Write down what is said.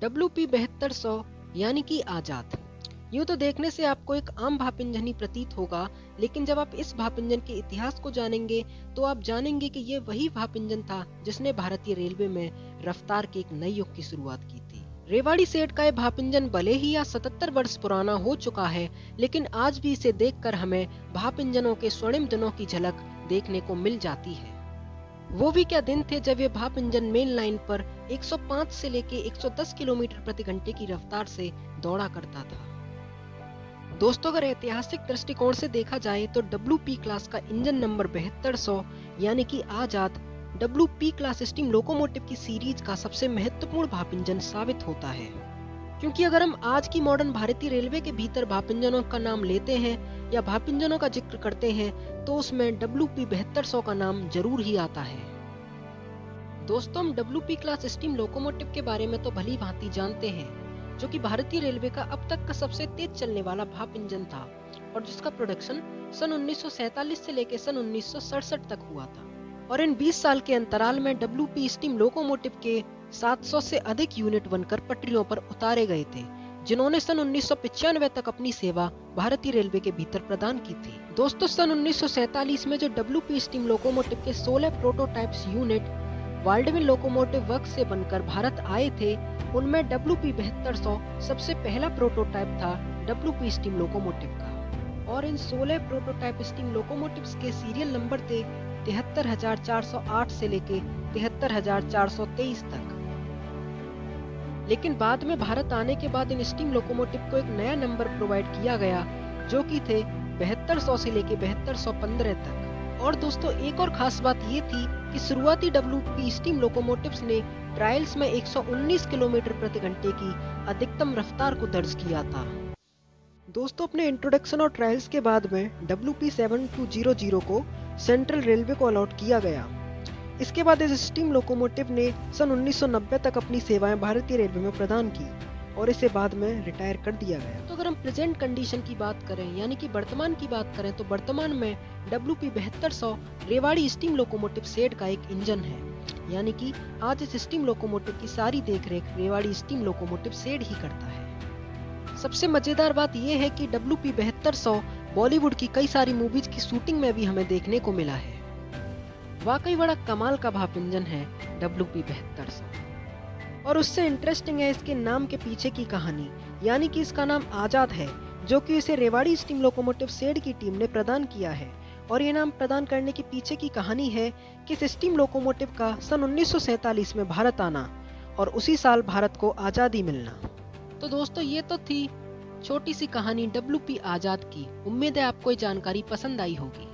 WP-7200 यानी कि आजाद। यूं तो देखने से आपको एक आम भाप इंजन ही प्रतीत होगा, लेकिन जब आप इस भाप इंजन के इतिहास को जानेंगे तो आप जानेंगे कि ये वही भाप इंजन था जिसने भारतीय रेलवे में रफ्तार के एक नए युग की शुरुआत की थी। रेवाड़ी सेठ का ये भाप इंजन भले ही आज 77 वर्ष पुराना हो चुका है, लेकिन आज भी इसे देखकर हमें भाप इंजनों के स्वर्णिम दिनों की झलक देखने को मिल जाती है। वो भी क्या दिन थे जब ये भाप इंजन मेन लाइन पर 105 से लेके 110 किलोमीटर प्रति घंटे की रफ्तार से दौड़ा करता था। दोस्तों, अगर ऐतिहासिक दृष्टिकोण से देखा जाए तो WP क्लास का इंजन नंबर 7200 यानी कि आजाद WP क्लास स्टीम लोकोमोटिव की सीरीज का सबसे महत्वपूर्ण भाप इंजन साबित होता है। क्योंकि अगर हम आज की मॉडर्न भारतीय रेलवे के भीतर भाप इंजनों का नाम लेते हैं या भाप इंजनों का जिक्र करते हैं तो उसमें WP-7200 का नाम जरूर ही आता है। दोस्तों, हम WP क्लास स्टीम लोकोमोटिव के बारे में तो भली भांति जानते हैं, जो कि भारतीय रेलवे का अब तक का सबसे तेज चलने वाला भाप इंजन था और जिसका प्रोडक्शन सन 1947 से लेकर सन 1967 तक हुआ था। और इन 20 साल के अंतराल में WP स्टीम लोकोमोटिव के 700 से अधिक यूनिट बनकर पटरियों पर उतारे गए थे, जिन्होंने सन 1995 तक अपनी सेवा भारतीय रेलवे के भीतर प्रदान की थी। दोस्तों, सन 1947 में जो WP स्टीम लोकोमोटिव के 16 प्रोटोटाइप्स यूनिट वाल्डविन लोकोमोटिव वर्क्स से बनकर भारत आए थे, उनमें WP-7200 सबसे पहला प्रोटोटाइप था WP स्टीम लोकोमोटिव का। और इन 16 प्रोटोटाइप स्टीम लोकोमोटिव्स के सीरियल नंबर थे 73,408 से लेके 73,423 तक। लेकिन बाद में भारत आने के बाद इन स्टीम लोकोमोटिव को एक नया नंबर प्रोवाइड किया गया, जो कि थे 7200 से लेके 7215 तक। और दोस्तों, एक और खास बात ये थी कि शुरुआती WP स्टीम लोकोमोटिव्स ने ट्रायल्स में 119 किलोमीटर प्रति घंटे की अधिकतम रफ्तार को दर्ज किया था। दोस्तों, अपने इंट्रोडक्शन और ट्रायल्स के बाद में WP-7200 को सेंट्रल रेलवे को अलॉट किया गया। इसके बाद इस स्टीम लोकोमोटिव ने सन 1990 तक अपनी सेवाएं भारतीय रेलवे में प्रदान की और इसे बाद में रिटायर कर दिया गया। तो अगर हम प्रेजेंट कंडीशन की बात करें यानी कि वर्तमान की बात करें तो वर्तमान में WP-7200 Rewari steam locomotive said का एक इंजन है, यानी कि आज इस स्टीम लोकोमोटिव की सारी देखरेख Rewari steam locomotive said he करता है। सबसे मजेदार बात यह है कि WP-7200 बॉलीवुड की कई सारी मूवीज की शूटिंग में भी हमें देखने को मिला है। वाकई बड़ा कमाल का भाप इंजन है WP-7200। और उससे इंटरेस्टिंग है इसके नाम के पीछे की कहानी, यानी कि इसका नाम आजाद है, जो कि इसे रेवाड़ी स्टीम लोकोमोटिव सेड की टीम ने प्रदान किया है। और ये नाम प्रदान करने के पीछे की कहानी है कि इस स्टीम लोकोमोटिव का सन 1947 में भारत आना और उसी साल भारत को आज़ादी मिलना। तो दोस्तों, ये तो थी छोटी सी कहानी WP आजाद की। उम्मीद है आपको ये जानकारी पसंद आई होगी।